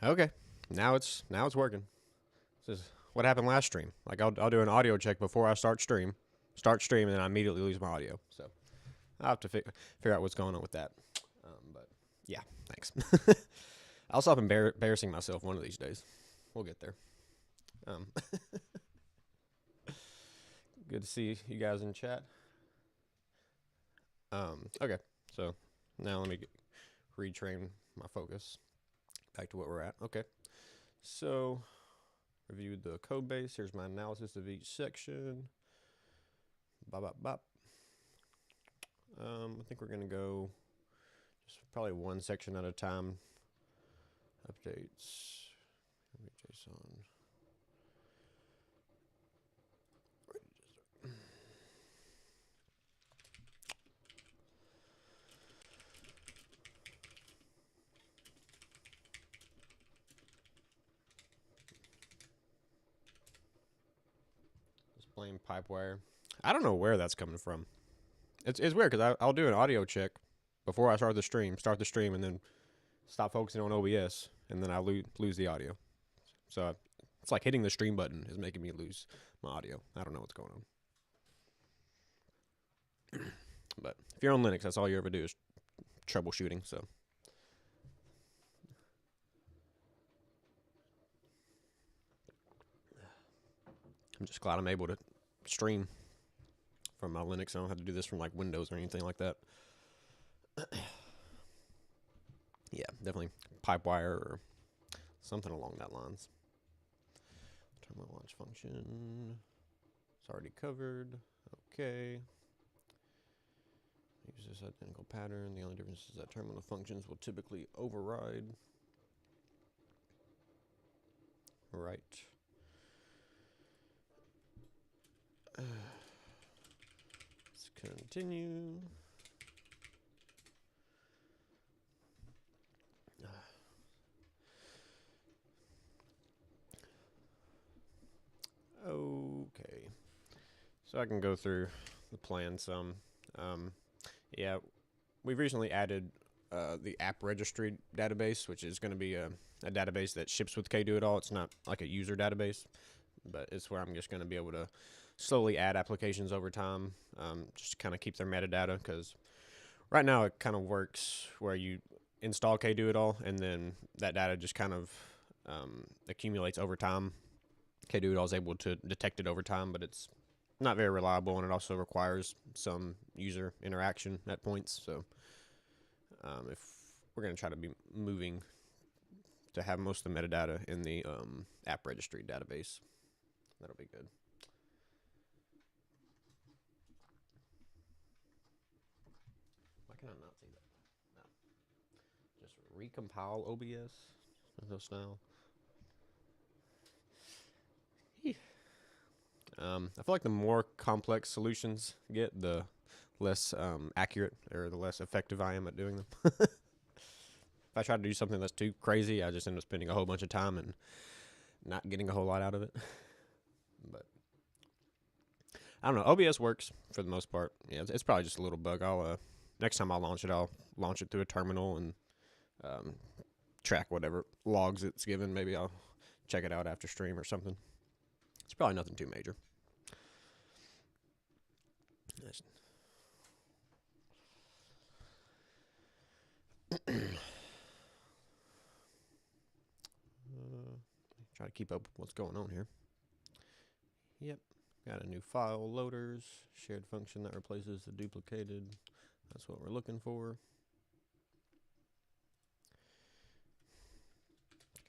Okay, now it's working. This is what happened last stream. Like I'll do an audio check before I start stream, and then I immediately lose my audio. So I'll have to figure out what's going on with that. But yeah, thanks. I'll stop embarrassing myself one of these days. We'll get there. Um, good to see you guys in chat. Okay, so now let me retrain my focus back to what we're at. Okay, so reviewed the code base. Here's my analysis of each section. Bop, bop, bop. I think we're gonna go just probably one section at a time. Updates. JSON. Displaying pipewire. I don't know where that's coming from. It's weird because I'll do an audio check before I start the stream, and then stop focusing on OBS, and then I lose the audio. So it's like hitting the stream button is making me lose my audio. I don't know what's going on. But if you're on Linux, that's all you ever do is troubleshooting. So I'm just glad I'm able to stream from my Linux. I don't have to do this from like Windows or anything like that. Yeah, definitely pipewire or something along that lines. Terminal launch function. It's already covered. Okay. Use this identical pattern. The only difference is that terminal functions will typically override. Right. Let's continue. Okay. So I can go through the plan some. Yeah, we've recently added the app registry database, which is going to be a database that ships with kdoitall. It's not like a user database, but it's where I'm just going to be able to slowly add applications over time, just to kind of keep their metadata, because right now it kind of works where you install kdoitall and then that data just kind of accumulates over time. kdoitall is able to detect it over time, but it's not very reliable, and it also requires some user interaction at points. So if we're going to try to be moving to have most of the metadata in the app registry database, that'll be good. Why can I not see that? No. Just recompile OBS. Just now. I feel like the more complex solutions get, the less accurate or the less effective I am at doing them. If I try to do something that's too crazy, I just end up spending a whole bunch of time and not getting a whole lot out of it. But I don't know. OBS works for the most part. Yeah, it's probably just a little bug. Next time I'll launch it through a terminal and track whatever logs it's given. Maybe I'll check it out after stream or something. It's probably nothing too major. Try to keep up with what's going on here. Yep, got a new file loaders, shared function that replaces the duplicated. That's what we're looking for.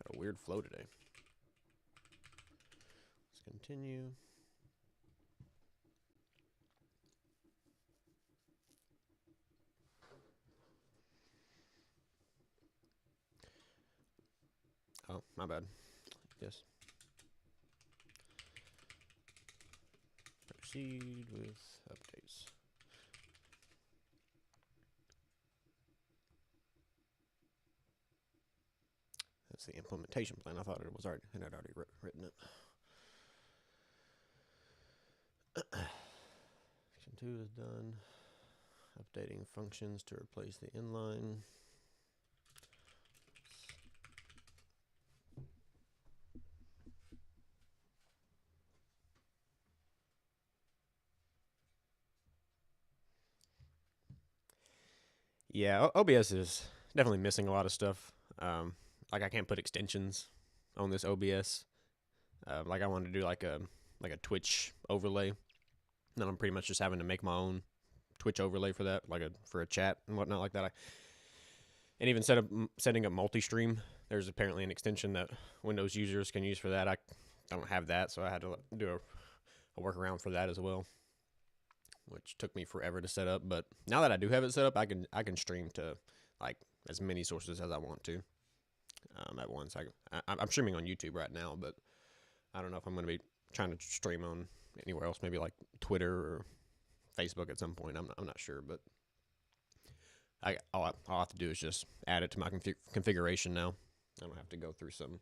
Got a weird flow today. Let's continue. Oh, my bad. Yes. Proceed with updates. That's the implementation plan. I thought it was already, had already written it. Section 2 is done. Updating functions to replace the inline. Yeah, OBS is definitely missing a lot of stuff. Like I can't put extensions on this OBS. Like I wanted to do like a Twitch overlay. Then I'm pretty much just having to make my own Twitch overlay for that, like for a chat and whatnot like that. And even setting up multi-stream. There's apparently an extension that Windows users can use for that. I don't have that, so I had to do a workaround for that as well, which took me forever to set up. But now that I do have it set up, I can stream to like as many sources as I want to at once. I'm streaming on YouTube right now, but I don't know if I'm going to be trying to stream on anywhere else, maybe like Twitter or Facebook at some point. I'm not sure, but all I'll have to do is just add it to my configuration now. I don't have to go through some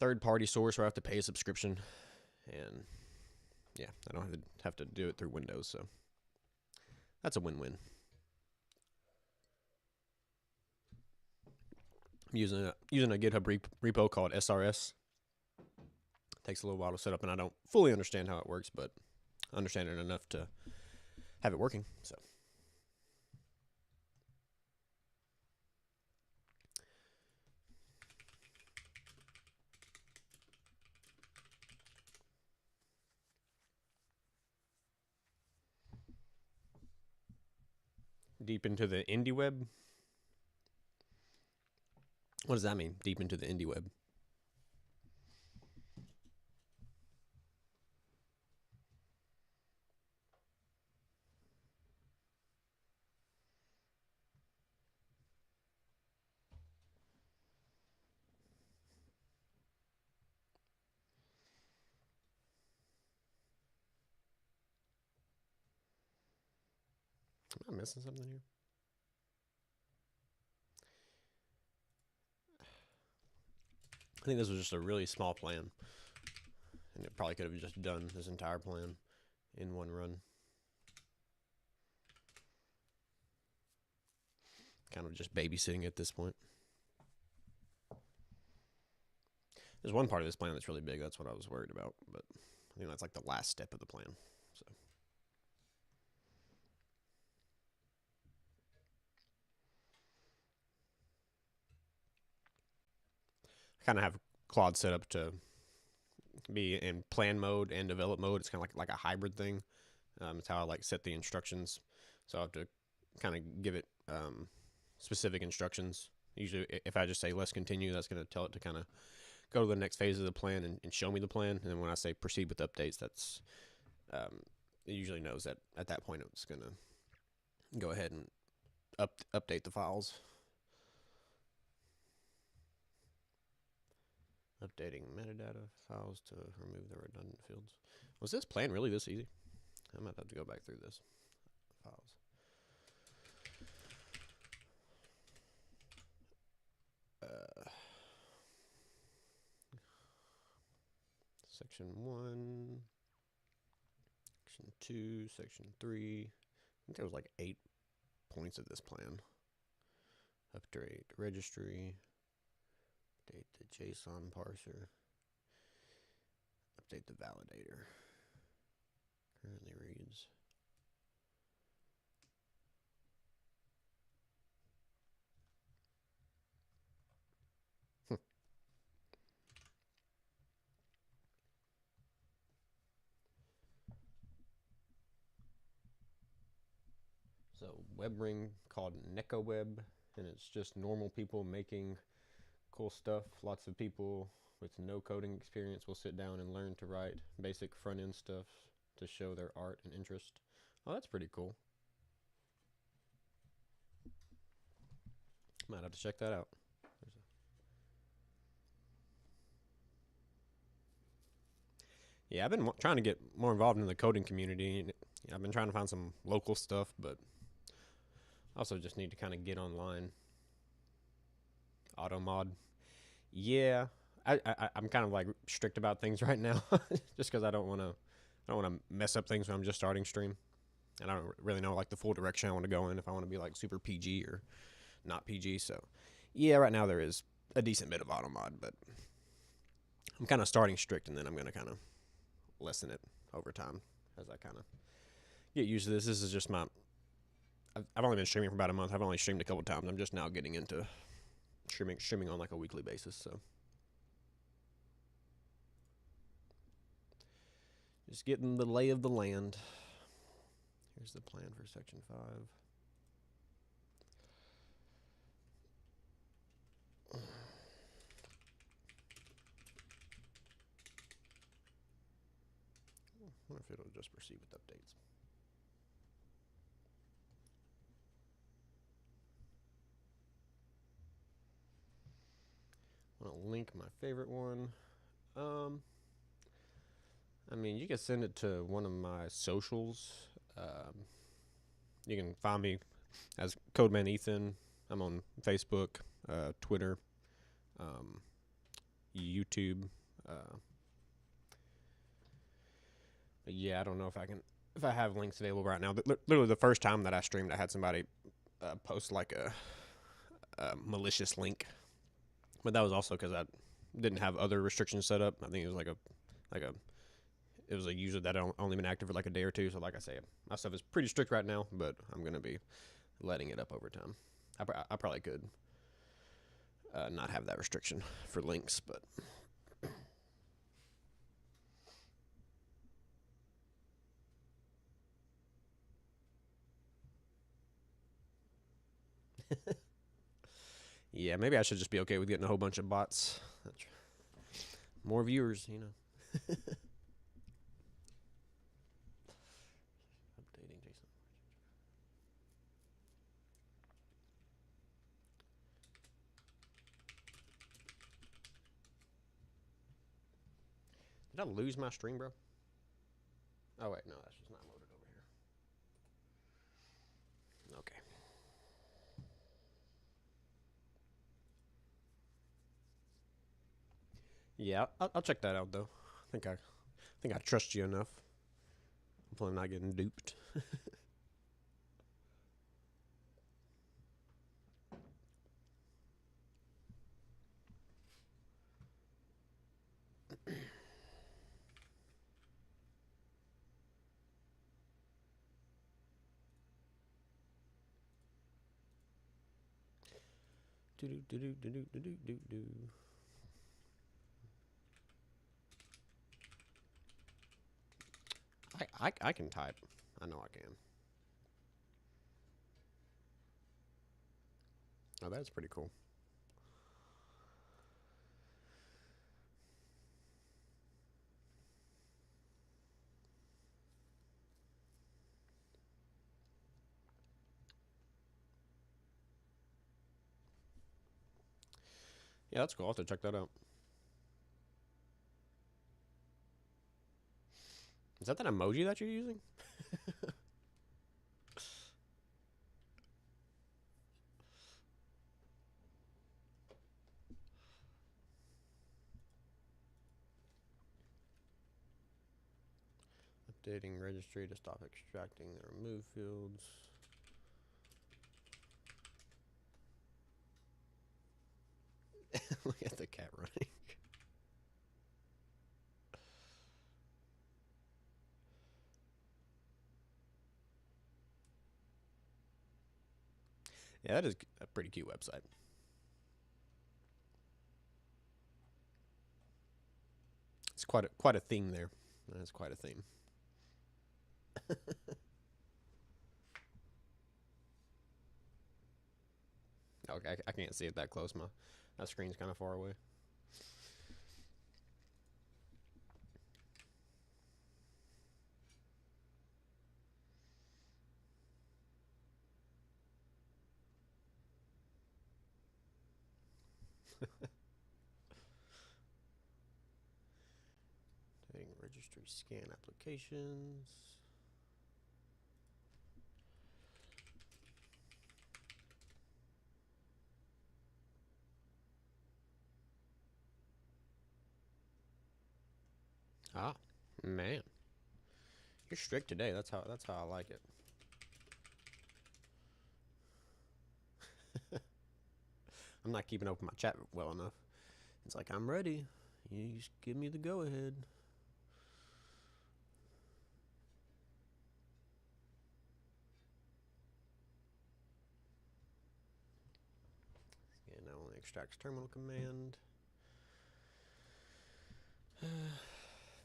third-party source where I have to pay a subscription, and yeah, I don't have to do it through Windows, so that's a win-win. I'm using a GitHub repo called SRS. It takes a little while to set up, and I don't fully understand how it works, but I understand it enough to have it working. So. Deep into the indie web? What does that mean, deep into the indie web? Am I missing something here? I think this was just a really small plan, and it probably could have just done this entire plan in one run. Kind of just babysitting at this point. There's one part of this plan that's really big. That's what I was worried about, but I think that's like the last step of the plan. So. I kind of have Claude set up to be in plan mode and develop mode. It's kind of like a hybrid thing. It's how I like set the instructions. So I have to kind of give it specific instructions. Usually, if I just say let's continue, that's going to tell it to kind of go to the next phase of the plan and show me the plan. And then when I say proceed with updates, that's it usually knows that at that point it's going to go ahead and update the files. Updating metadata files to remove the redundant fields. Was this plan really this easy? I might have to go back through this. Files. Section 1, Section 2, Section 3. I think there was like 8 points of this plan. Update registry. Update the JSON parser. Update the validator. Currently reads. So web ring called NecoWeb, and it's just normal people making cool stuff. Lots of people with no coding experience will sit down and learn to write basic front-end stuff to show their art and interest. Oh, that's pretty cool. Might have to check that out. Yeah, I've been trying to get more involved in the coding community. I've been trying to find some local stuff, but I also just need to kind of get online. AutoMod. Yeah, I'm kind of like strict about things right now, just because I don't want to mess up things when I'm just starting stream, and I don't really know like the full direction I want to go in if I want to be like super PG or not PG. So yeah, right now there is a decent bit of AutoMod, but I'm kind of starting strict, and then I'm going to kind of lessen it over time as I kind of get used to this. This is just my I've only been streaming for about a month. I've only streamed a couple times. I'm just now getting into streaming on like a weekly basis. So just getting the lay of the land. Here's the plan for section 5. I wonder if it'll just proceed with updates. I want to link my favorite one. I mean, you can send it to one of my socials. You can find me as Codeman Ethan. I'm on Facebook, Twitter, YouTube. But yeah, I don't know if I have links available right now. Literally, the first time that I streamed, I had somebody post like a malicious link, but that was also because I didn't have other restrictions set up. I think it was it was a user that had only been active for like a day or two. So like I say, my stuff is pretty strict right now, but I'm gonna be letting it up over time. I probably could not have that restriction for links, but. Yeah, maybe I should just be okay with getting a whole bunch of bots. More viewers, you know. Updating JSON. Did I lose my stream, bro? Oh, wait, no, that's just not loaded over here. Okay. Yeah, I'll check that out though. I think I trust you enough. Hopefully I'm not getting duped. I can type. I know I can. Oh, that's pretty cool. Yeah, that's cool. I'll have to check that out. Is that emoji that you're using? Updating registry to stop extracting the remove fields. Look at the cat running. Yeah, that is a pretty cute website. It's quite a theme there. That's quite a theme. Okay, I can't see it that close. My screen's kind of far away. Registry scan applications. Ah, man, you're strict today. That's how I like it. I'm not keeping up with my chat well enough. It's like, I'm ready. You just give me the go ahead. extracts terminal command.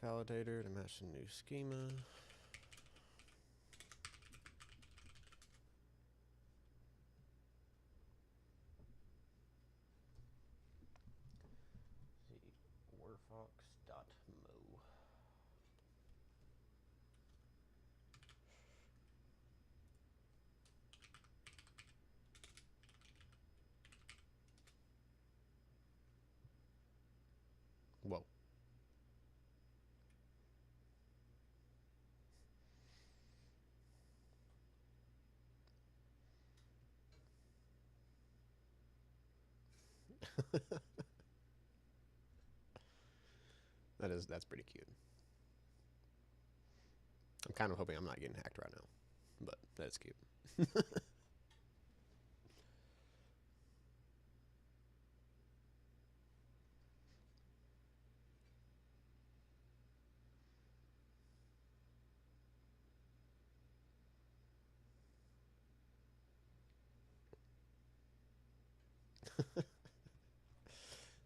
Validator to match the new schema. Worfox.mo. Whoa. That's pretty cute. I'm kind of hoping I'm not getting hacked right now, but that's cute.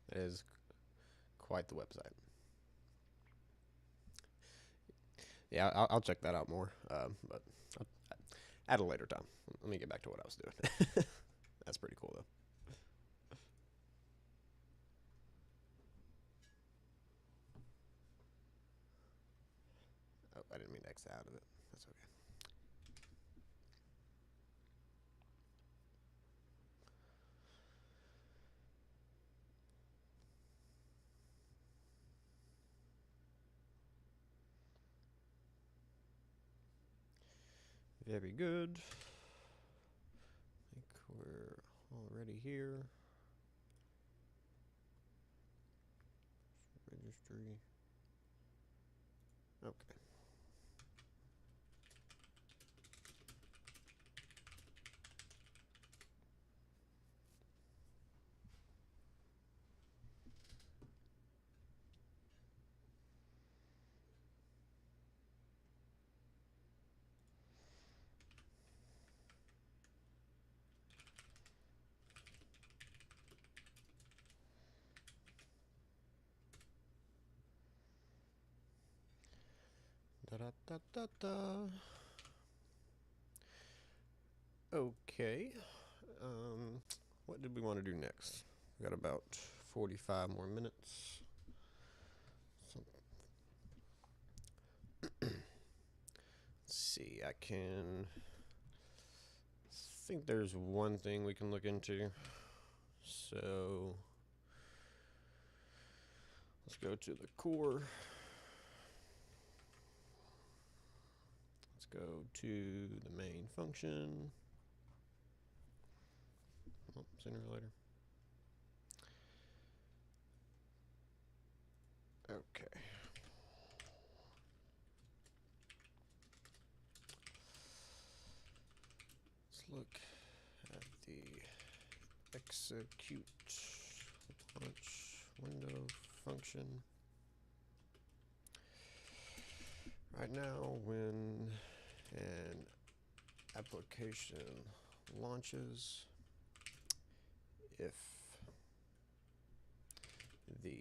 That is quite the website. Yeah, I'll check that out more, but at a later time. Let me get back to what I was doing. That's pretty cool, though. Oh, I didn't mean to exit out of it. That's okay. Very good. I think we're already here. Registry. Okay. Da da da da da. Okay. What did we want to do next? We got about 45 more minutes. Let's see. I think there's one thing we can look into. So let's go to the core. Let's go to the main function. Oh, sooner or later. Okay. Let's look at the execute launch window function. Right now, when an application launches, if the,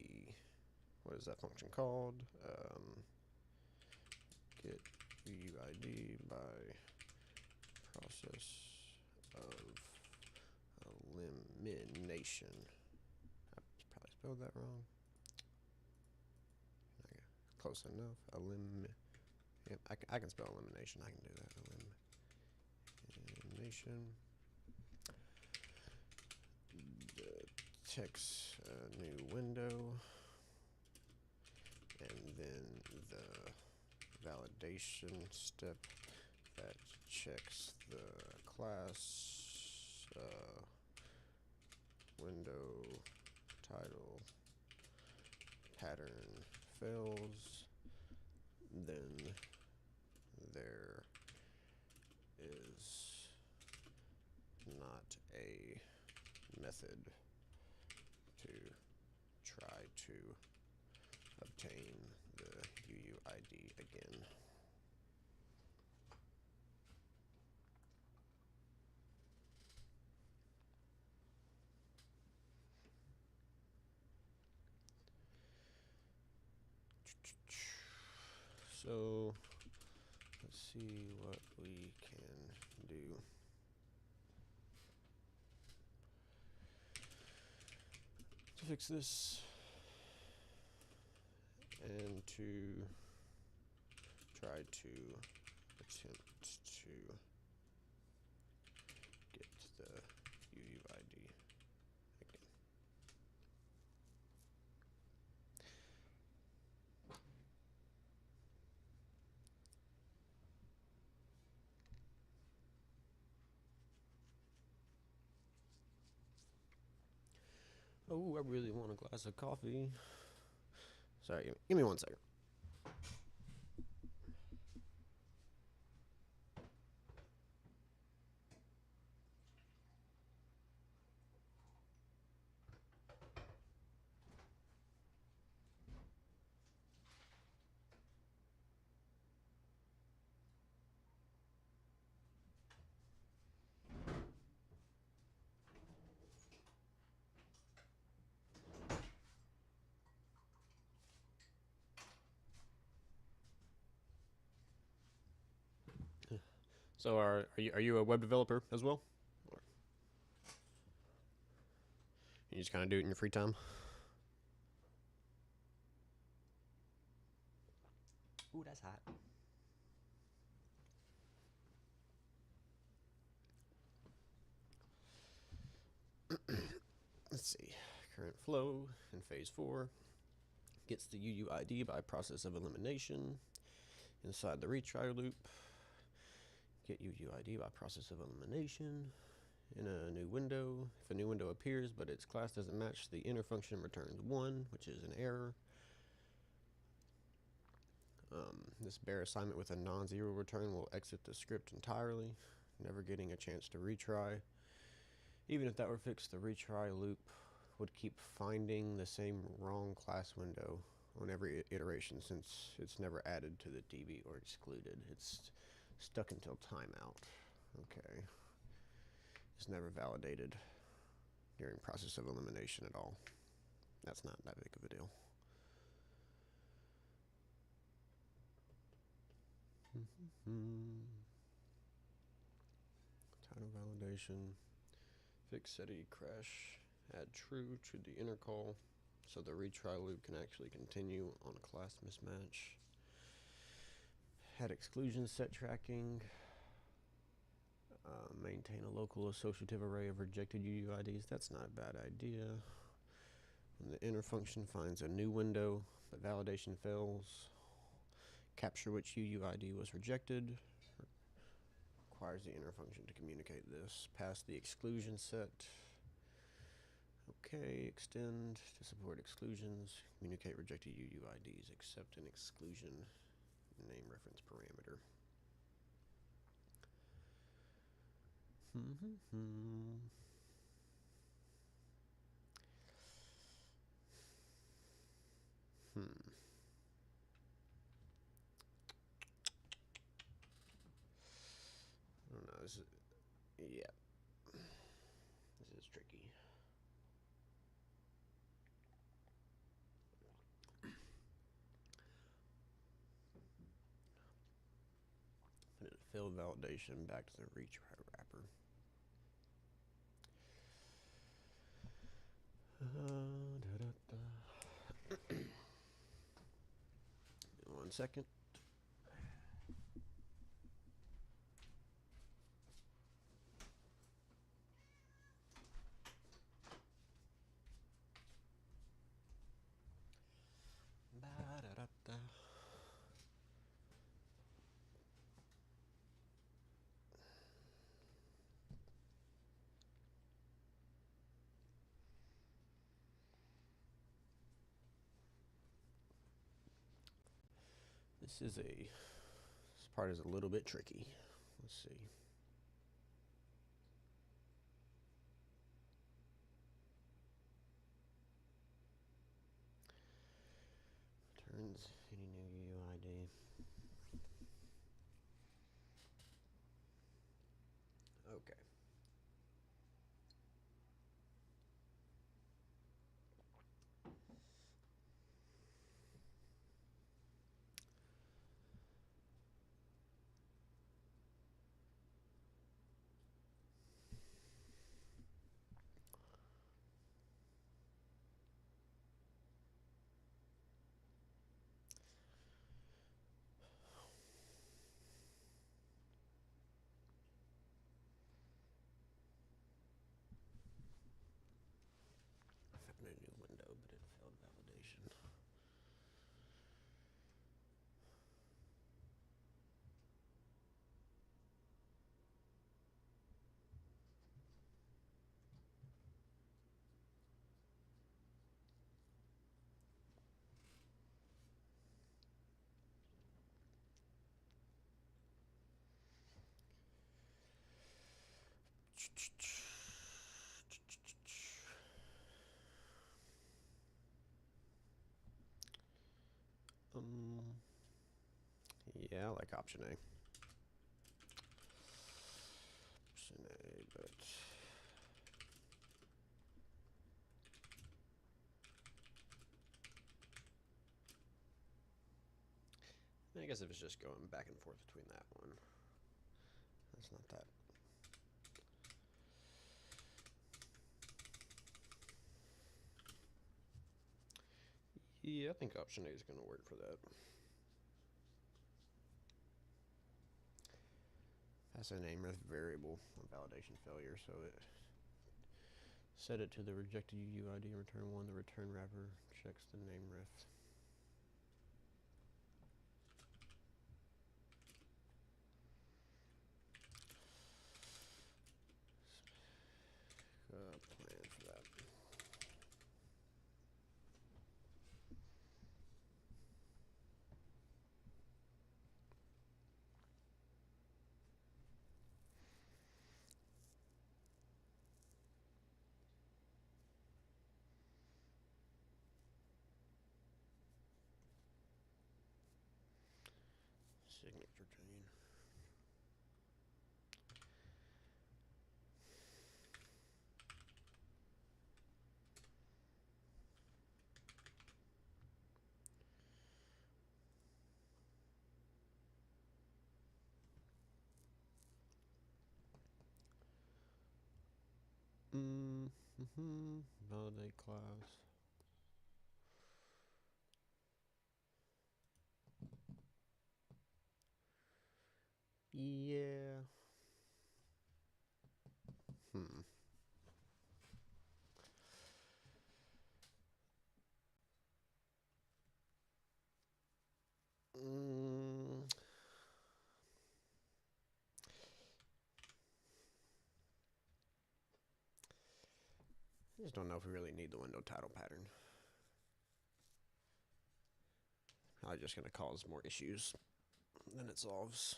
what is that function called? Get UUID by process of elimination. I probably spelled that wrong. Close enough. Yep, I can spell elimination. I can do that. Elimination. Text new window, and then the validation step that checks the class window title pattern fails. Then there is not a method to try to obtain the UUID again. So let's see what we can do. To fix this and to try to attempt to get the UUID again. Oh, I really want a glass of coffee. Sorry, give me 1 second. So are you a web developer as well? Or you just kind of do it in your free time? Ooh, that's hot. Let's see. Current flow in phase 4 gets the UUID by process of elimination. Inside the retry loop, get UUID by process of elimination. In a new window, if a new window appears but its class doesn't match, the inner function returns 1, which is an error. This bare assignment with a non-zero return will exit the script entirely, never getting a chance to retry. Even if that were fixed, the retry loop would keep finding the same wrong class window on every iteration since it's never added to the DB or excluded. It's stuck until timeout. Okay. It's never validated during process of elimination at all. That's not that big of a deal. Title validation. Fix SETI crash. Add true to the inner call so the retry loop can actually continue on a class mismatch. Add exclusion set tracking. Maintain a local associative array of rejected UUIDs. That's not a bad idea. When the inner function finds a new window but validation fails, capture which UUID was rejected. Requires the inner function to communicate this. Pass the exclusion set. Okay, extend to support exclusions. Communicate rejected UUIDs. Accept an exclusion name reference parameter. I don't know. This is, yeah. This is tricky. Fill validation back to the retry wrapper. 1 second. This part is a little bit tricky. Let's see. Returns any new UUID. Okay. Yeah, I like option A. Option A, but I guess if it's just going back and forth between that one, that's not that. Yeah, I think option A is going to work for that. That's a name ref variable on validation failure, so it set it to the rejected UUID and return 1. The return wrapper checks the name ref. Plan for that. Signature chain. Validate class. Yeah. I just don't know if we really need the window title pattern. Probably just going to cause more issues than it solves.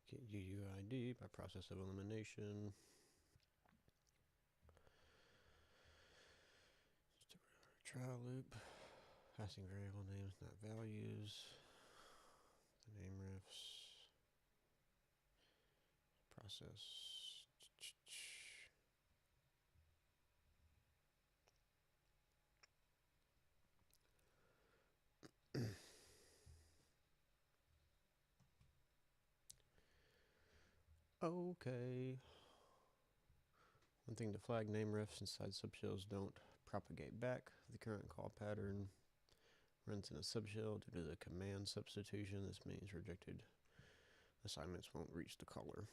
Get UUID by process of elimination. Trial loop. Passing variable names, not values. The name refs. Process. Okay. One thing to flag, name refs inside subshells don't propagate back. The current call pattern runs in a subshell due to the command substitution. This means rejected assignments won't reach the caller.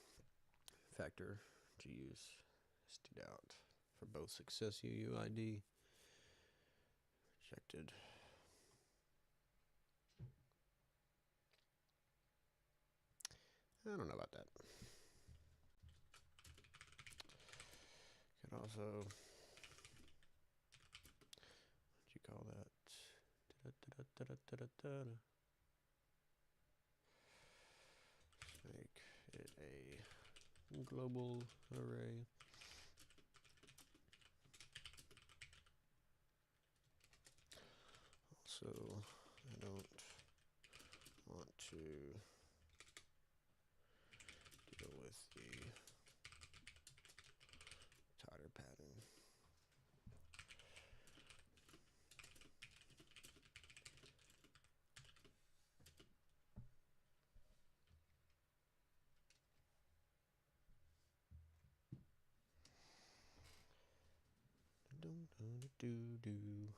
Factor to use stdout for both success UUID. Rejected. I don't know about that. Could also, what'd you call that? Make it a global array. Also, I don't want to deal with the tighter pattern. Tracking.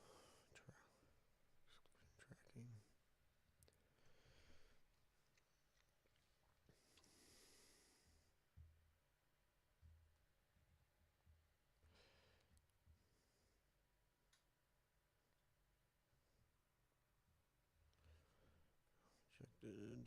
Rejected.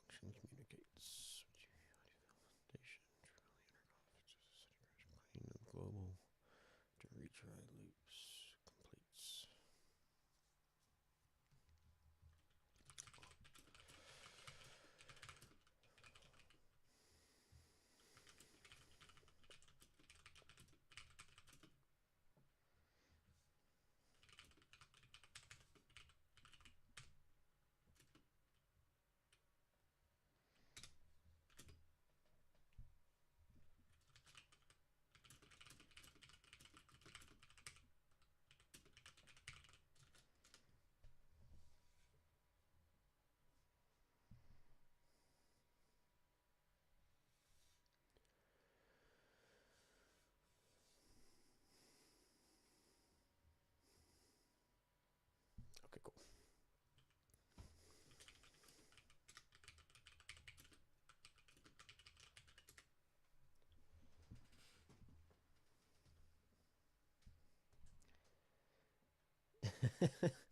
Function communicates. Global to retry loops completes. Okay, cool.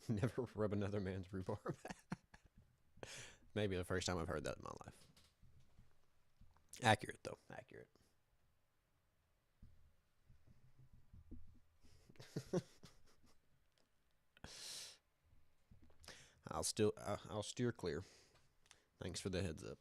Never rub another man's rhubarb. Maybe the first time I've heard that in my life. Accurate, though. Accurate. I'll steer clear. Thanks for the heads up.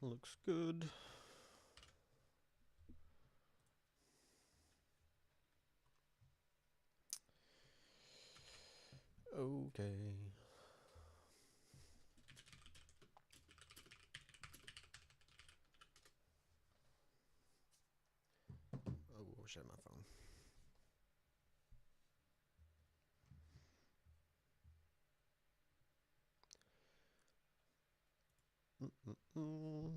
Looks good. Okay. Oh, I wish I had my phone. Oh.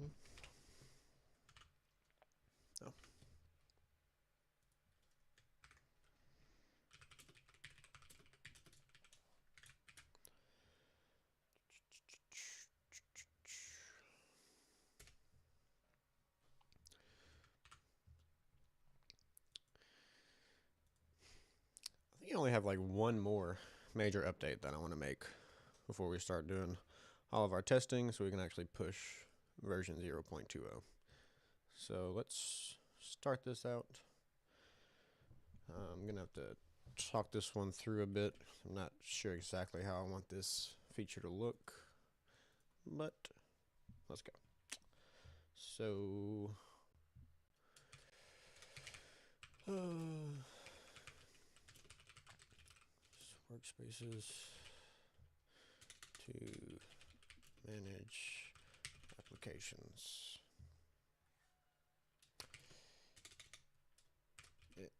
I think I only have like one more major update that I want to make before we start doing all of our testing so we can actually push version 0.20. So let's start this out. I'm going to have to talk this one through a bit. I'm not sure exactly how I want this feature to look, but let's go. So, workspaces to manage applications. It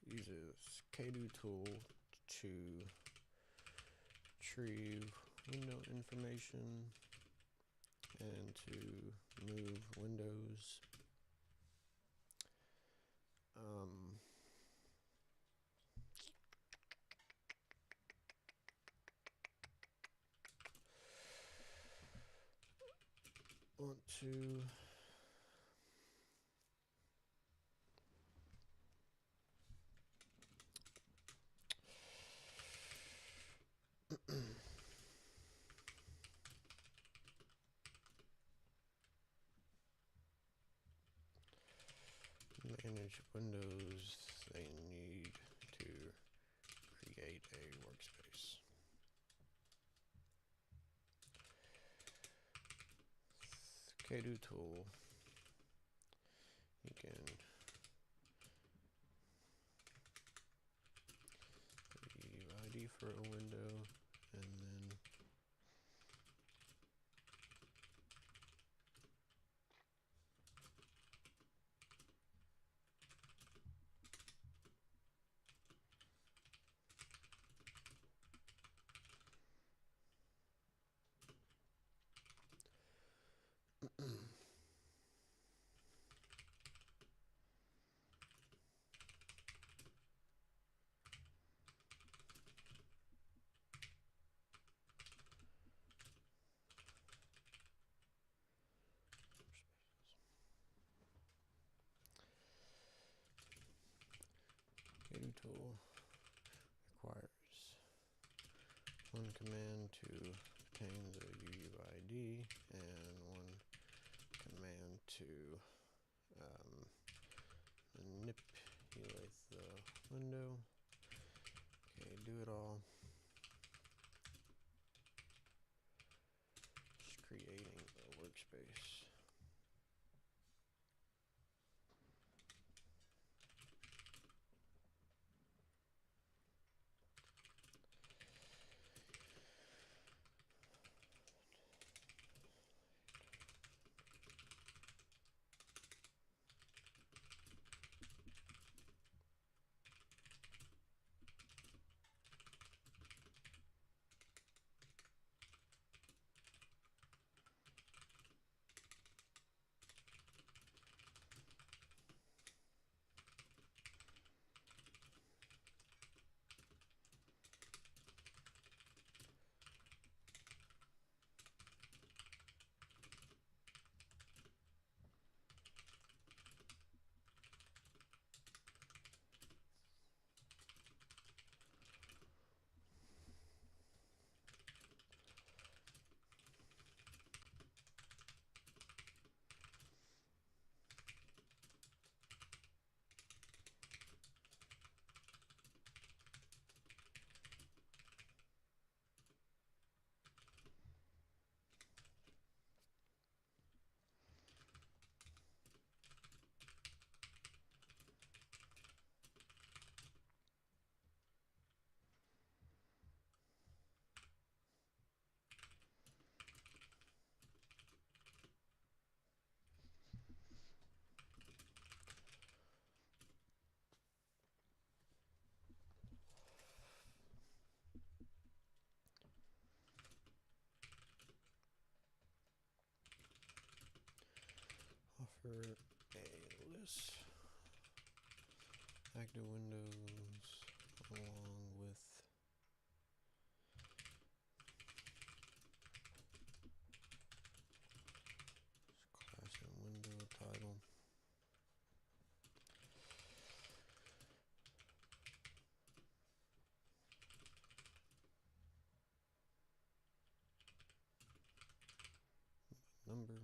uses kdoitall to retrieve window information and to move windows. Want to manage windows, they need to create a workspace. kdoitall, you can ID for a window, and then kdoitall requires one command to obtain the UUID and one command to manipulate the window. Okay, do it all. Just creating a workspace. Offer a list active windows along with class and window title. Number.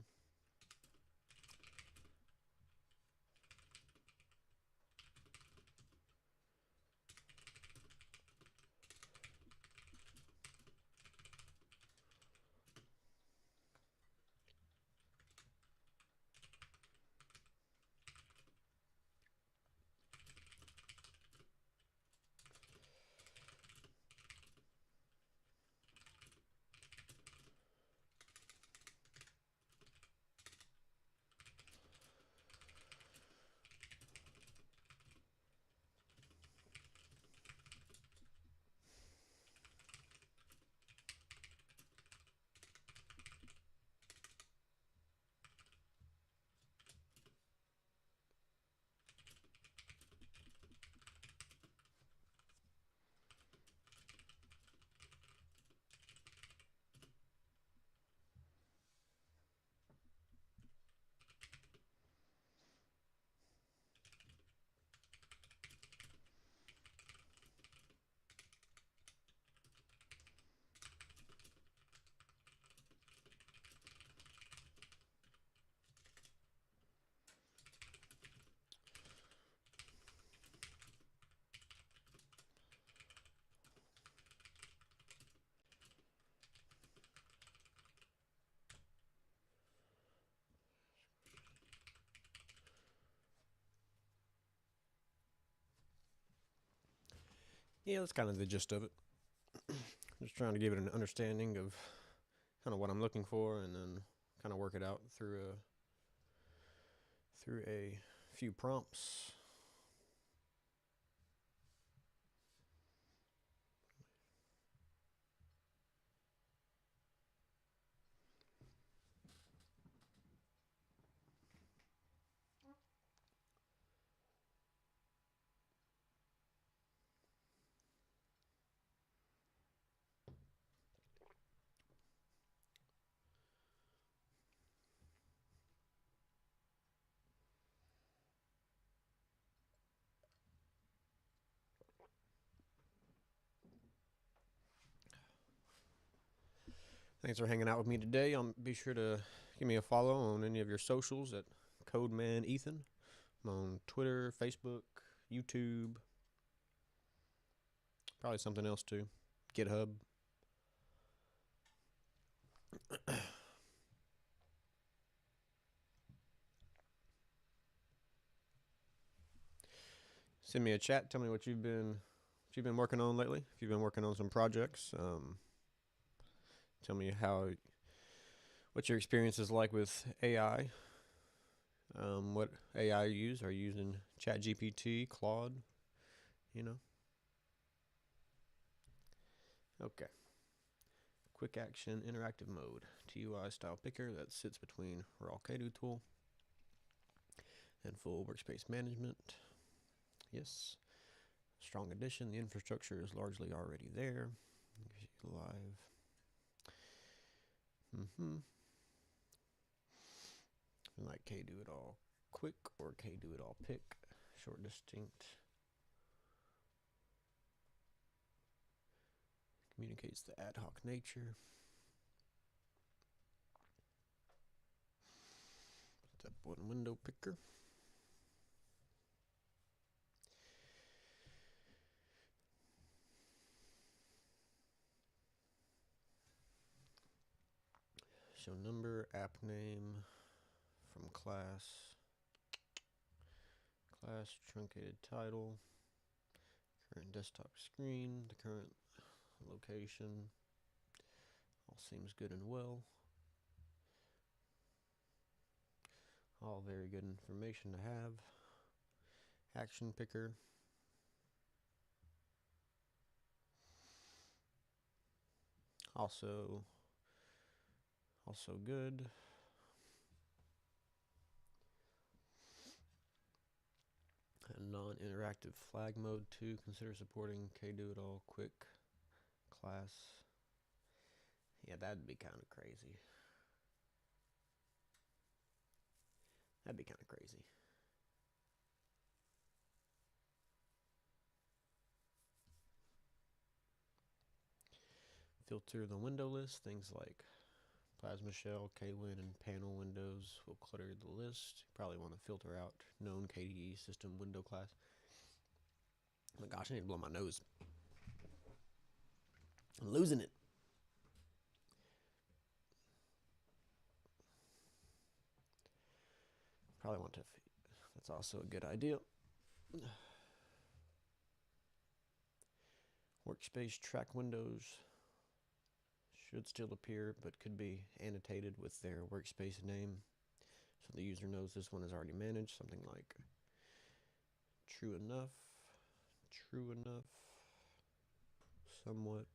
Yeah, that's kind of the gist of it. Just trying to give it an understanding of kind of what I'm looking for, and then kind of work it out through a few prompts. Thanks for hanging out with me today. Be sure to give me a follow on any of your socials at Codeman Ethan. I'm on Twitter, Facebook, YouTube, probably something else too, GitHub. Send me a chat. Tell me what you've been working on lately. If you've been working on some projects, tell me what your experience is like with AI. What AI you use? Are you using ChatGPT, Claude? You know. Okay. Quick action interactive mode. TUI style picker that sits between raw kdoitall and full workspace management. Yes. Strong addition. The infrastructure is largely already there. Live. Like kdoitall quick or kdoitall pick. Short, distinct. Communicates the ad hoc nature. Step one window picker. Show number, app name from class, truncated title, current desktop screen, the current location. All seems good and well. All very good information to have. Action picker. Also good. Non-interactive flag mode 2. Consider supporting kdoitall quick class. Yeah, that'd be kind of crazy. Filter the window list. Things like Plasma Shell, KWin, and panel windows will clutter the list. You probably want to filter out known KDE system window class. Oh my gosh, I need to blow my nose. I'm losing it. Probably want to. That's also a good idea. Workspace track windows should still appear, but could be annotated with their workspace name, so the user knows this one is already managed. Something like true enough, somewhat.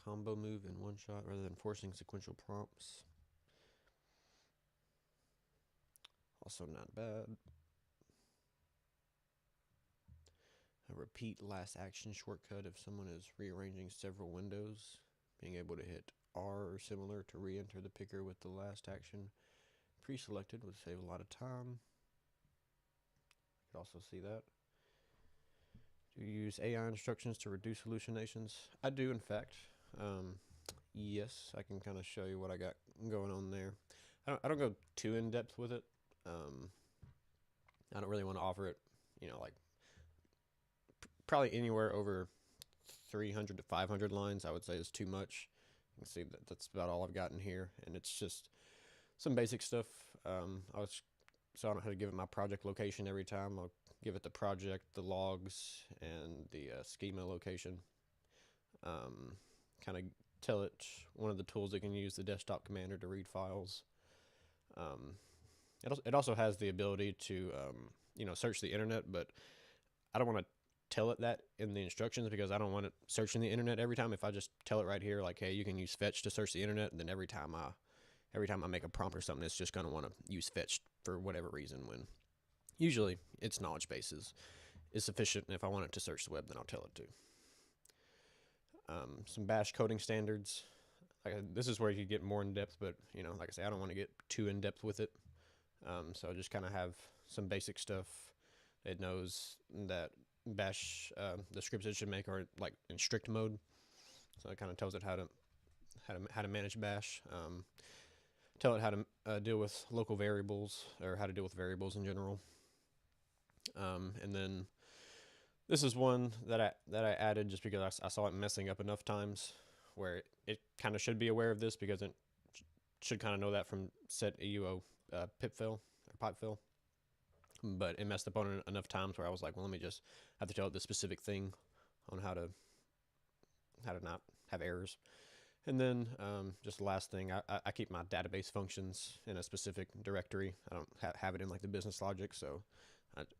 Combo move in one shot rather than forcing sequential prompts. Also not bad. A repeat last action shortcut if someone is rearranging several windows. Being able to hit R or similar to re-enter the picker with the last action pre-selected would save a lot of time. You could also see that. Do you use AI instructions to reduce hallucinations? I do, in fact. Yes, I can kind of show you what I got going on there. I don't go too in depth with it. I don't really want to offer it, like probably anywhere over 300 to 500 lines, I would say is too much. You can see that's about all I've got in here, and it's just some basic stuff. So I don't have to give it my project location every time. I'll give it the project, the logs, and the schema location. Kind of tell it one of the tools it can use, the desktop commander, to read files. It also has the ability to search the internet, but I don't want to tell it that in the instructions because I don't want it searching the internet every time. If I just tell it right here, like, hey, you can use fetch to search the internet, and then every time I make a prompt or something, it's just going to want to use fetch for whatever reason, when usually its knowledge base is sufficient, and if I want it to search the web, then I'll tell it to. Some bash coding standards. This is where you get more in depth, but like I say, I don't want to get too in depth with it. So I just kind of have some basic stuff. It knows that bash, the scripts it should make are like in strict mode, so it kind of tells it how to manage bash. Tell it how to deal with local variables, or how to deal with variables in general. And then this is one that I added just because I saw it messing up enough times where it kind of should be aware of this, because it should kind of know that from set EUO pip fill or pipe fill. But it messed up on it enough times where I was like, well, let me just have to tell it the specific thing on how to not have errors. And then just the last thing, I keep my database functions in a specific directory. I don't have it in like the business logic, so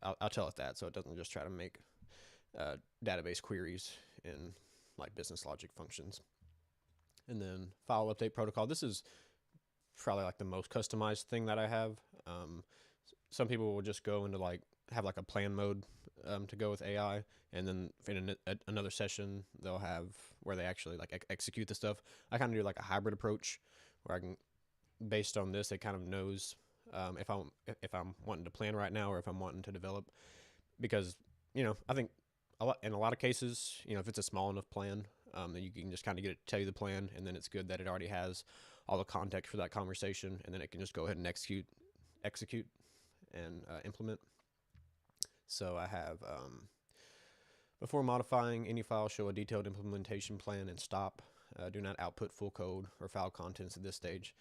I'll tell it that, so it doesn't just try to make database queries in like business logic functions. And then file update protocol. This is probably like the most customized thing that I have. Some people will just go into have a plan mode to go with AI, and then in another session they'll have where they actually execute the stuff. I kind of do like a hybrid approach where I can, based on this, it kind of knows if I'm wanting to plan right now or if I'm wanting to develop, because I think in a lot of cases, if it's a small enough plan, then you can just kind of get it to tell you the plan, and then it's good that it already has all the context for that conversation, and then it can just go ahead and execute and implement. So I have, before modifying any file, show a detailed implementation plan and stop. Do not output full code or file contents at this stage.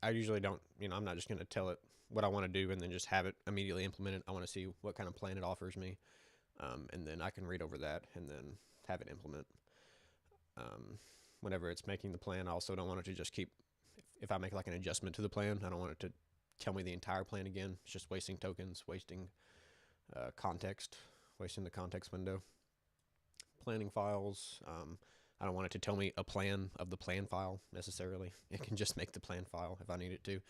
I usually don't, I'm not just going to tell it what I want to do and then just have it immediately implemented. I want to see what kind of plan it offers me, and then I can read over that and then have it implement. Whenever it's making the plan, I also don't want it to just keep, if I make an adjustment to the plan, I don't want it to tell me the entire plan again. It's just wasting tokens, wasting context, wasting the context window. Planning files, I don't want it to tell me a plan of the plan file necessarily. It can just make the plan file if I need it to,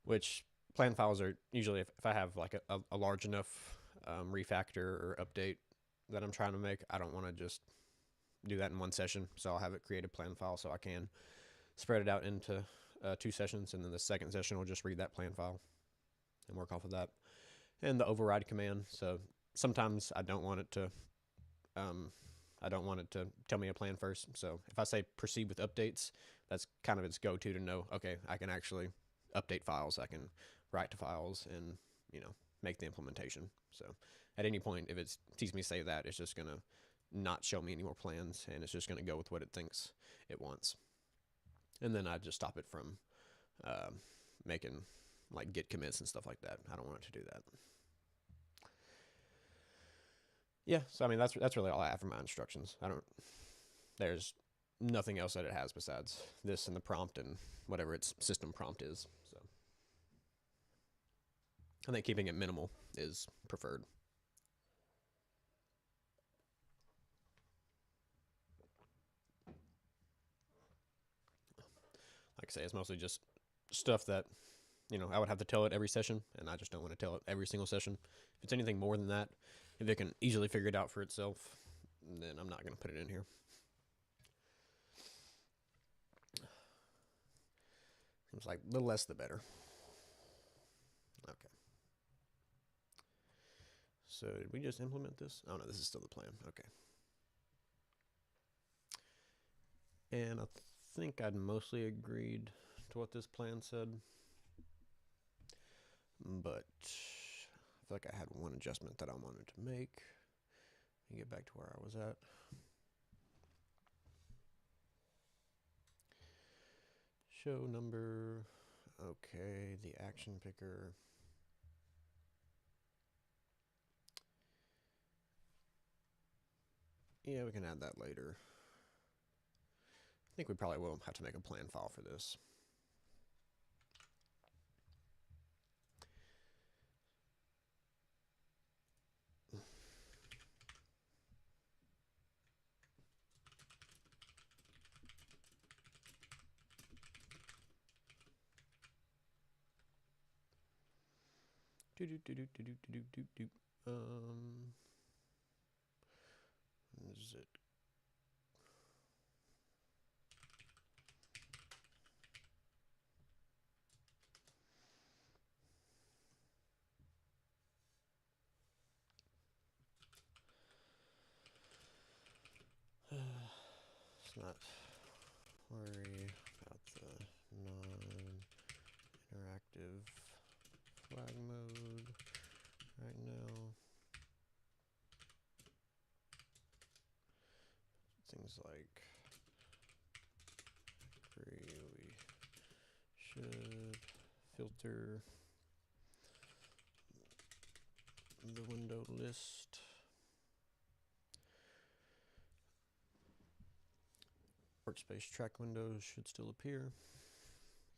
which plan files are usually, if I have a large enough refactor or update that I'm trying to make, I don't want to just do that in one session. So I'll have it create a plan file so I can spread it out into 2 sessions, and then the second session will just read that plan file and work off of that. And the override command. So sometimes I don't want it to tell me a plan first. So if I say proceed with updates, that's kind of its go-to to know, okay, I can actually update files, I can write to files, and make the implementation. So at any point, if it sees me say that, it's just gonna not show me any more plans, and it's just gonna go with what it thinks it wants. And then I just stop it from making git commits and stuff like that. I don't want it to do that. Yeah, so I mean that's really all I have for my instructions. There's nothing else that it has besides this and the prompt and whatever its system prompt is. So I think keeping it minimal is preferred. Like I say, it's mostly just stuff that I would have to tell it every session, and I just don't want to tell it every single session. If it's anything more than that, if it can easily figure it out for itself, then I'm not going to put it in here. Seems like the less the better. Okay. So did we just implement this? Oh no, this is still the plan. Okay. And I think I'd mostly agreed to what this plan said, but I feel like I had one adjustment that I wanted to make. Let me get back to where I was at. Show number. Okay, the action picker. Yeah, we can add that later. I think we probably will have to make a plan file for this. Is it? Let's not worry about the non-interactive flag mode right now. Things like we should filter the window list. Workspace track windows should still appear.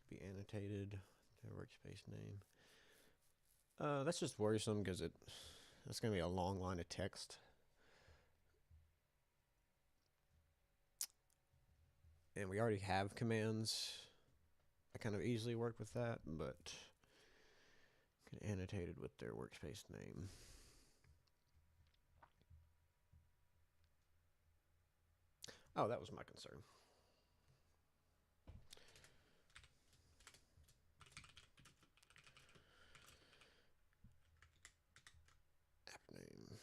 Be annotated. Their workspace name. That's just worrisome because that's going to be a long line of text. And we already have commands that kind of easily work with that, but annotated with their workspace name. Oh, that was my concern. App name.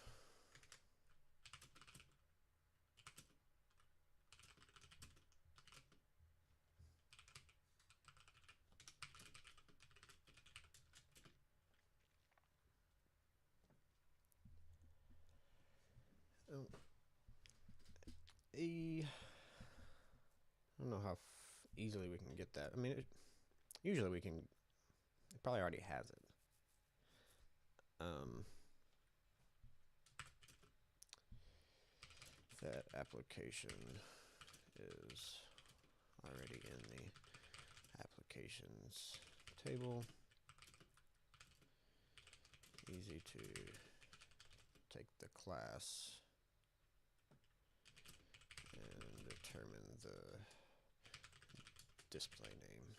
I don't know how easily we can get that. I mean, usually we can. It probably already has it. That application is already in the applications table. Easy to take the class and determine the display name.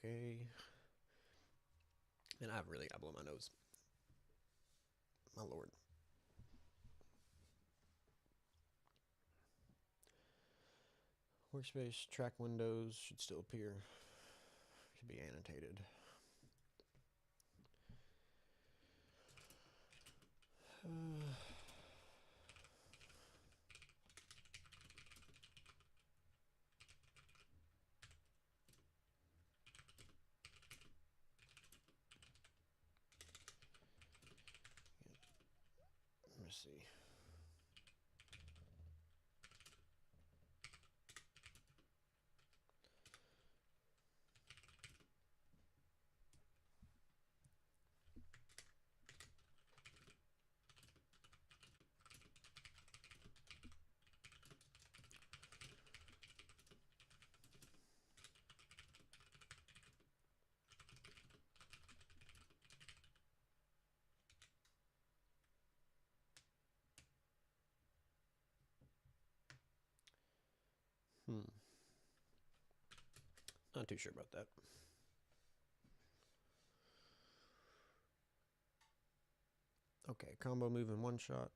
Okay. And I've really got to blow my nose. My lord. Workspace track windows should still appear. Should be annotated. Let me see. Not too sure about that. Okay, combo move in one shot.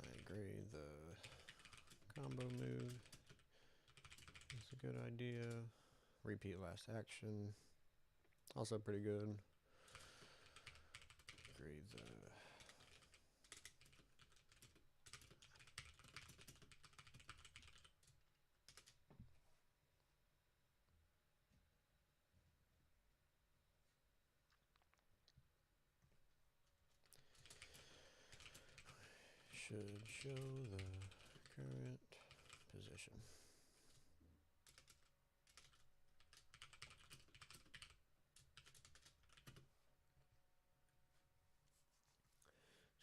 I agree. The combo move is a good idea. Repeat last action. Also pretty good. Agree the should show the current position.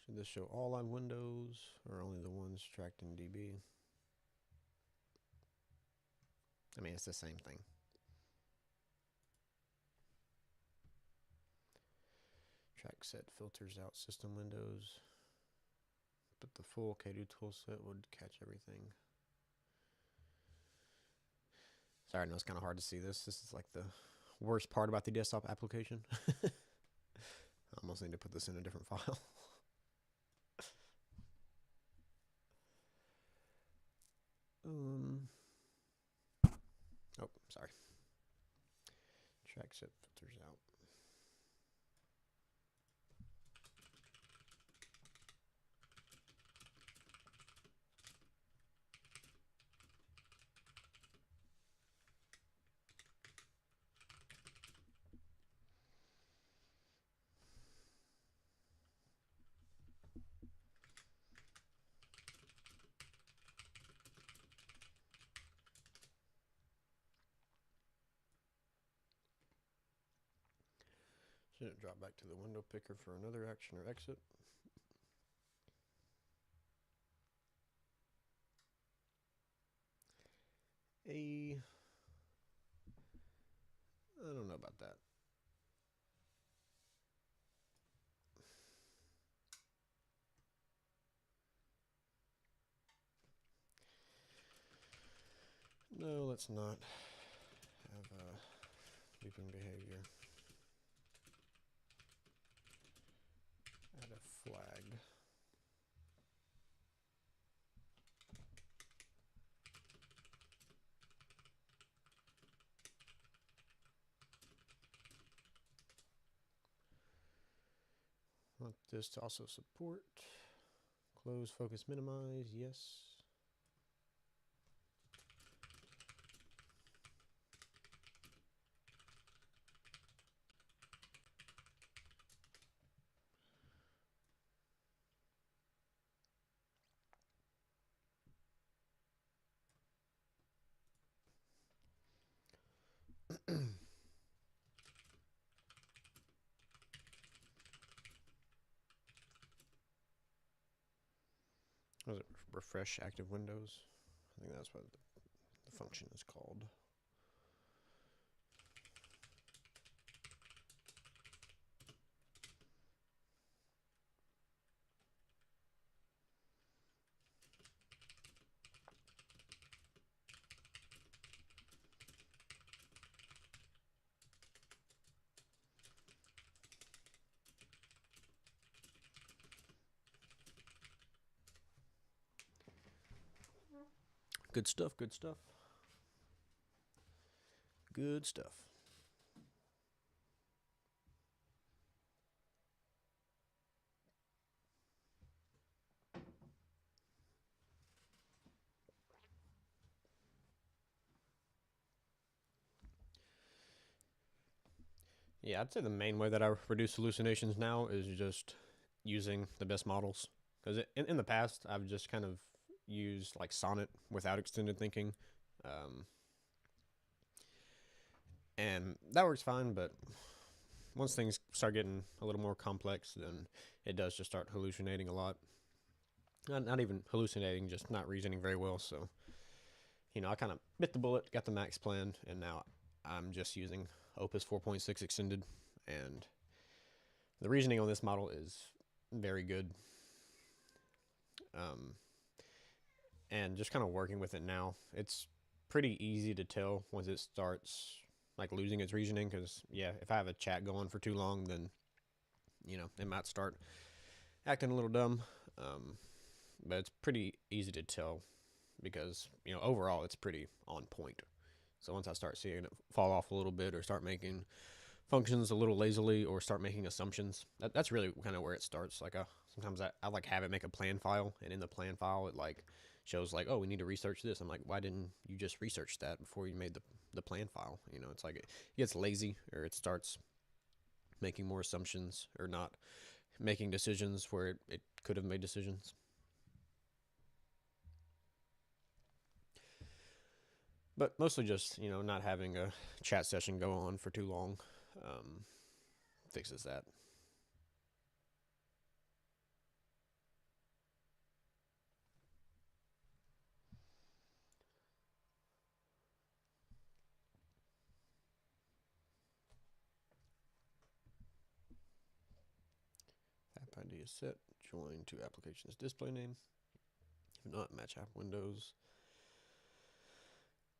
Should this show all on Windows or only the ones tracked in DB? I mean, it's the same thing. Track set filters out system windows, but the full kdoitall set would catch everything. Sorry, I know it's kind of hard to see this. This is like the worst part about the desktop application. I almost need to put this in a different file. Oh, sorry. Track set filters out. Should it drop back to the window picker for another action or exit? I don't know about that. No, let's not have looping behavior. Add a flag. Want this to also support close, focus, minimize, yes. Was it refresh active windows? I think that's what the function is called. Good stuff, good stuff. Good stuff. Yeah, I'd say the main way that I reduce hallucinations now is just using the best models. Because in the past, I've just kind of used like Sonnet without extended thinking. And that works fine, but once things start getting a little more complex, then it does just start hallucinating a lot. Not even hallucinating, just not reasoning very well. So, you know, I kind of bit the bullet, got the max plan, and now I'm just using Opus 4.6 extended, and the reasoning on this model is very good. And just kind of working with it now, it's pretty easy to tell once it starts like losing its reasoning, because yeah, if I have a chat going for too long, then you know it might start acting a little dumb. But it's pretty easy to tell because you know overall it's pretty on point. So once I start seeing it fall off a little bit or start making functions a little lazily or start making assumptions, that's really kind of where it starts. Like sometimes I like have it make a plan file, and in the plan file it like shows like, oh, we need to research this. I'm like, why didn't you just research that before you made the plan file? You know, it's like it gets lazy, or it starts making more assumptions or not making decisions where it could have made decisions. But mostly just, not having a chat session go on for too long fixes that. App ID is set. Join to applications display name. If not, match app windows.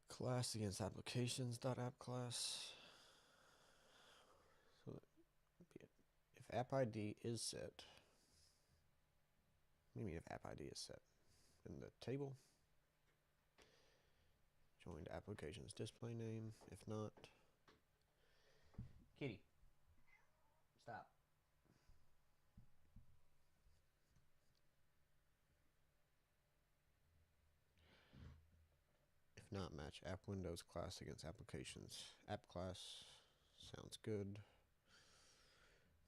Class against applications dot app class. So if app ID is set, what do you mean if app ID is set? In the table, join to applications display name. If not, kitty, stop. If not, match app windows class against applications. App class sounds good.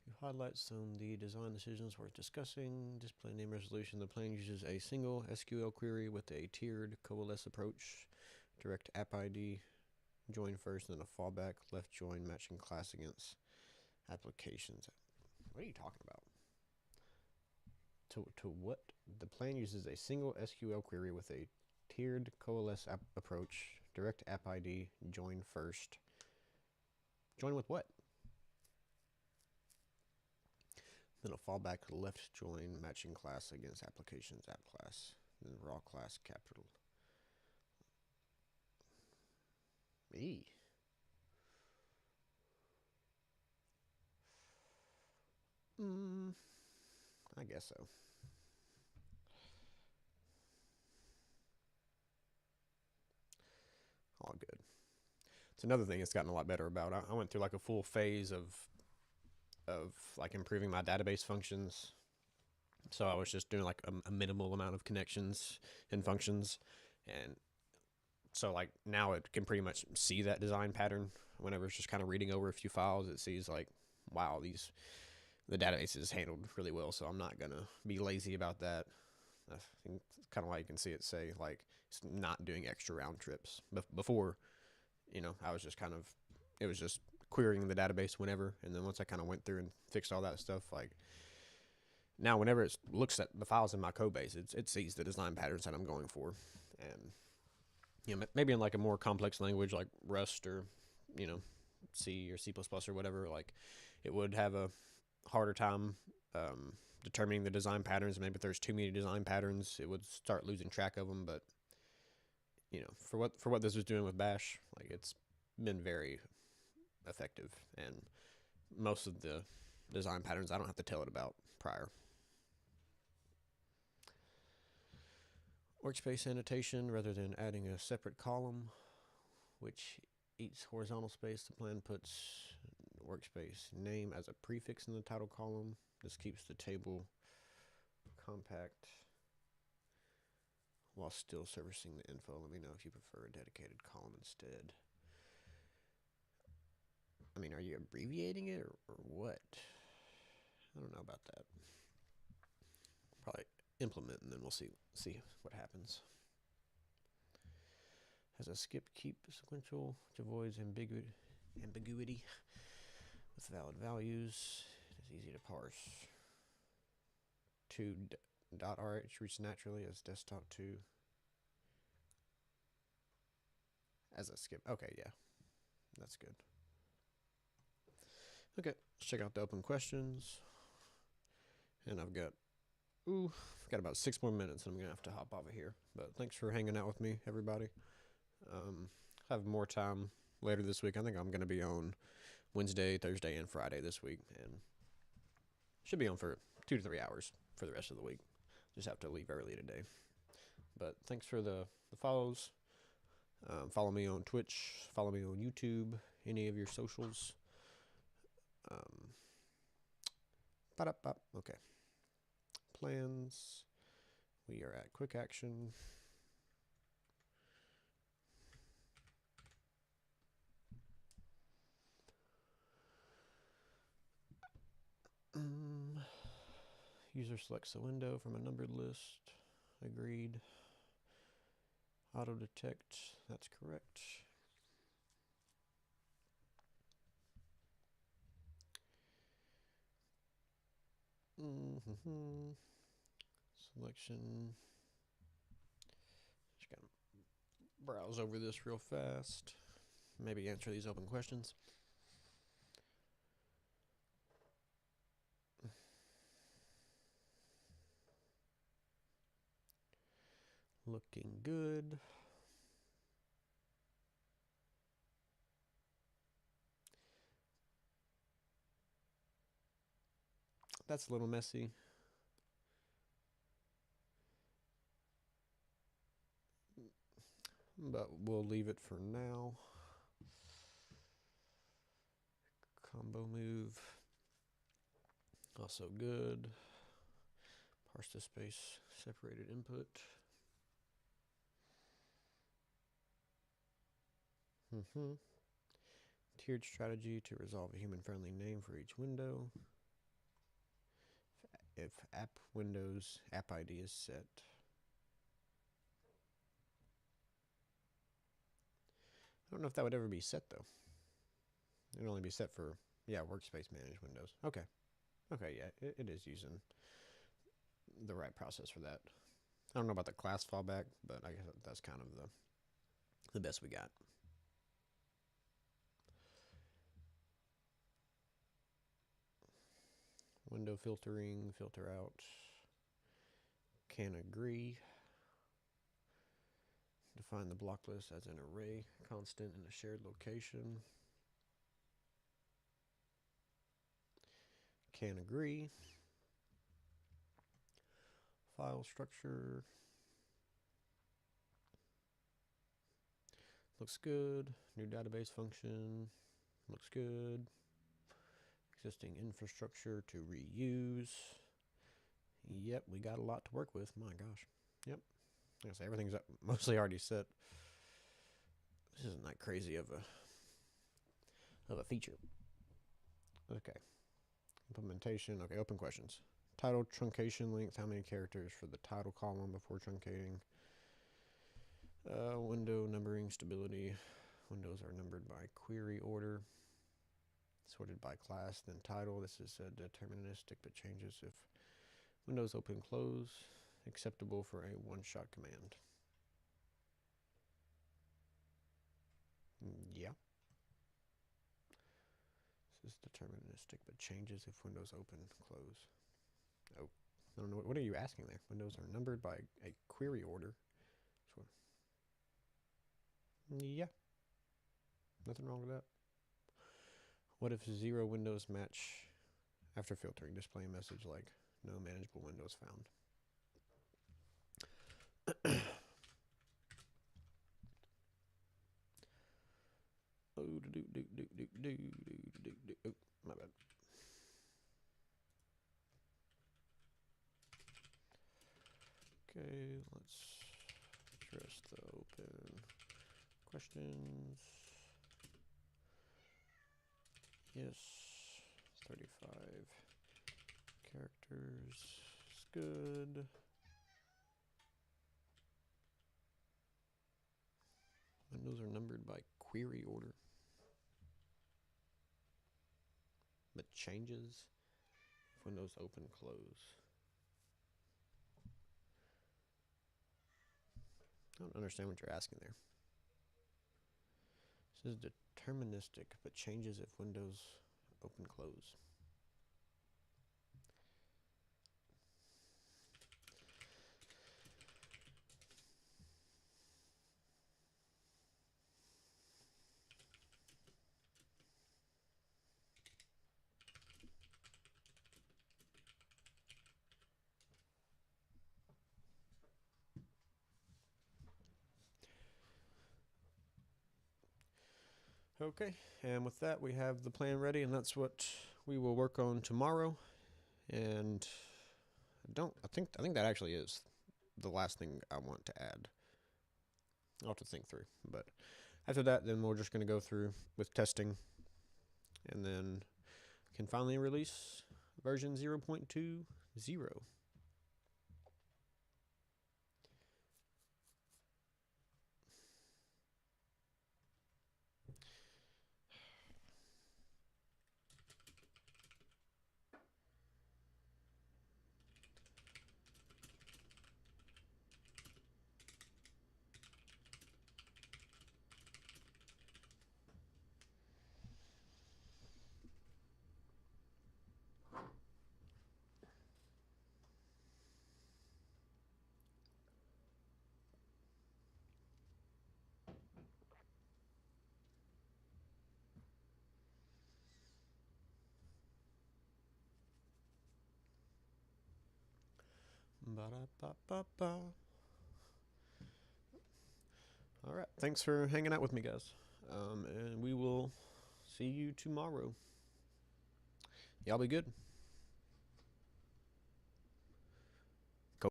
You highlight some of the design decisions worth discussing. Display name resolution. The plan uses a single SQL query with a tiered coalesce approach. Direct app ID, join first, and then a fallback left join matching class against applications. What are you talking about? To what? The plan uses a single SQL query with a tiered coalesce approach. Direct app ID, join first. Join with what? Then a fallback left join matching class against applications app class. Then raw class capital. E. I guess so. All good. It's another thing it's gotten a lot better about. I went through like a full phase of like improving my database functions. So I was just doing like a minimal amount of connections and functions, and so like now it can pretty much see that design pattern whenever it's just kind of reading over a few files. It sees like, wow, the database is handled really well, so I'm not gonna be lazy about that. I think it's kind of why you can see it say like it's not doing extra round trips. Before, I was just it was just querying the database whenever, and then once I kind of went through and fixed all that stuff, like now whenever it looks at the files in my code base, it sees the design patterns that I'm going for, and maybe in like a more complex language like Rust or C or C++ or whatever, like it would have a harder time determining the design patterns. Maybe if there's too many design patterns, it would start losing track of them. But for what this was doing with Bash, like it's been very effective, and most of the design patterns I don't have to tell it about prior. Workspace annotation, rather than adding a separate column, which each horizontal space, the plan puts workspace name as a prefix in the title column. This keeps the table compact while still servicing the info. Let me know if you prefer a dedicated column instead. I mean, are you abbreviating it or what? I don't know about that. Probably implement and then we'll see what happens. Has a skip keep sequential, which avoids ambiguity with valid values. It is easy to parse. To .rh reads naturally as desktop 2 as a skip. Okay, yeah, that's good. Okay, let's check out the open questions. And I've got about 6 more minutes and I'm gonna have to hop off of here. But thanks for hanging out with me, everybody. I have more time later this week. I think I'm gonna be on Wednesday, Thursday, and Friday this week, and should be on for 2 to 3 hours for the rest of the week. Just have to leave early today. But thanks for the follows. Follow me on Twitch. Follow me on YouTube. Any of your socials. Okay. Plans. We are at quick action. User selects a window from a numbered list. Agreed. Auto detect, that's correct. Selection. Just gotta browse over this real fast. Maybe answer these open questions. Looking good. That's a little messy. But we'll leave it for now. Combo move. Also good. Parse to space, separated input. Tiered strategy to resolve a human-friendly name for each window. If app windows app ID is set. I don't know if that would ever be set though. It would only be set for, yeah, workspace managed windows. Okay. Okay, yeah, it is using the right process for that. I don't know about the class fallback, but I guess that's kind of the best we got. Window filtering, filter out. Can agree. Define the block list as an array constant in a shared location. Can agree. File structure. Looks good. New database function. Looks good. Existing infrastructure to reuse. Yep, we got a lot to work with. My gosh. Yep. I guess everything's mostly already set. This isn't that crazy of a feature. Okay. Implementation. Okay, open questions. Title truncation length. How many characters for the title column before truncating? Window numbering stability. Windows are numbered by query order. Sorted by class, then title. This is deterministic but changes if windows open close. Acceptable for a one-shot command. Yeah. This is deterministic but changes if windows open close. Oh, I don't know. What are you asking there? Windows are numbered by a query order. Sure. Yeah. Nothing wrong with that. What if 0 windows match after filtering? Display a message like no manageable windows found. Oh, my bad. Okay, let's address the open questions. Yes, 35 characters is good. Windows are numbered by query order. But changes if windows open close. I don't understand what you're asking there. This is deterministic, but changes if windows open close. Okay, and with that we have the plan ready, and that's what we will work on tomorrow. And I think that actually is the last thing I want to add. I'll have to think through, but after that, then we're just going to go through with testing, and then can finally release version 0.20. Ba-da-ba-ba-ba. All right. Thanks for hanging out with me, guys. And we will see you tomorrow. Y'all be good.